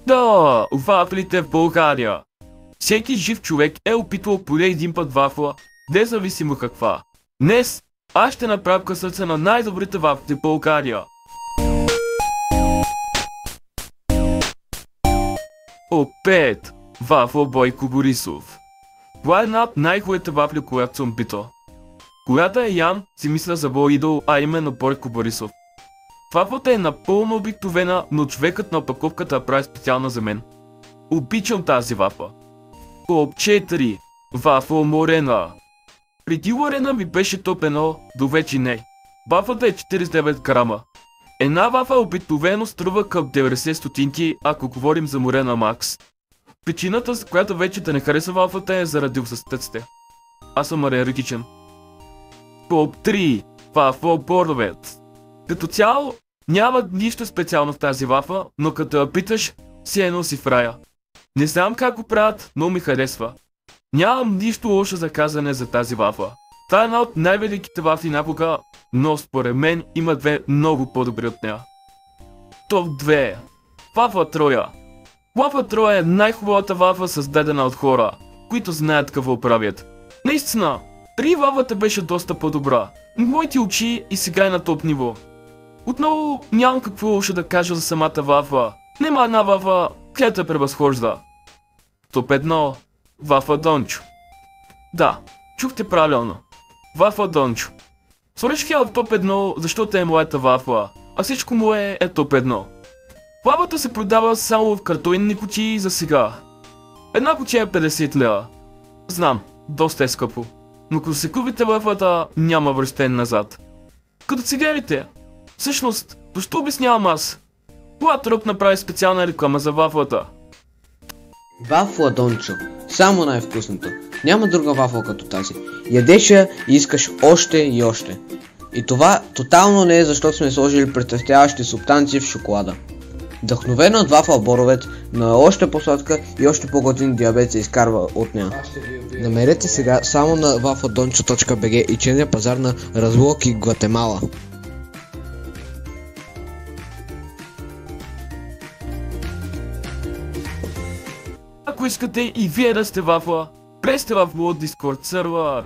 Да, вафлите в България. Всеки жив човек е опитвал поне един път вафла, независимо каква. Днес аз ще направя късъца на най-добрите вафли в България. Опет! Вафла Бойко Борисов. Това е една от най-хубавите вафли, която съм питал. Която е ям, си мисля за мой идол, а именно Бойко Борисов. Вафлата е напълно обикновена, но човекът на опаковката я прави специална за мен. Обичам тази вафла. Топ 4. Вафла Морена. Преди Морена ми беше топ 1, до вече не. Вафлата е 49 грама. Една вафла обикновено струва към 90 стотинки, ако говорим за Морена Макс. Причината, с която вече да не хареса вафлата, е заради остатъците. Аз съм алергичен. Топ 3. Вафла Боровец. Като цяло, няма нищо специално в тази вафла, но като я питаш, си едно си в рая. Не знам как го правят, но ми харесва. Нямам нищо лошо за казане за тази вафла. Това е една от най-великите вафли някога, но според мен има две много по-добри от нея. Топ 2. Вафла Троя. Вафла Троя е най-хубавата вафла, създадена от хора, които знаят какво правят. Наистина, преди вафлата беше доста по-добра. Моите очи и сега е на топ ниво. Отново нямам какво лошо да кажа за самата вафла. Нема една вафла, която е превъзхожда. Топ 1. Вафла Дончо. Да, чухте правилно. Вафла Дончо. Сложих я в топ 1, защото е моята вафла, а всичко му е топ 1. Вафлата се продава само в картонни кутии за сега. Една кутия е 50 лева. Знам, доста е скъпо, но като се купите вафлата, няма връщане назад. Като цигарите. Всъщност, защо обяснявам аз? Латроп направи специална реклама за вафлата. Вафла Дончо. Само най-вкусното. Няма друга вафла като тази. Ядеш я и искаш още и още. И това тотално не е защото сме сложили притъстяващи субстанции в шоколада. Вдъхновена от вафла Боровец, но е още по-сладка и още по-готин диабет се изкарва от нея. Намерете сега само на wafladoncho.bg и черния пазар на Разлоки, Гватемала. Ако искате и вие да сте вафла, влезте в моят Discord сервер.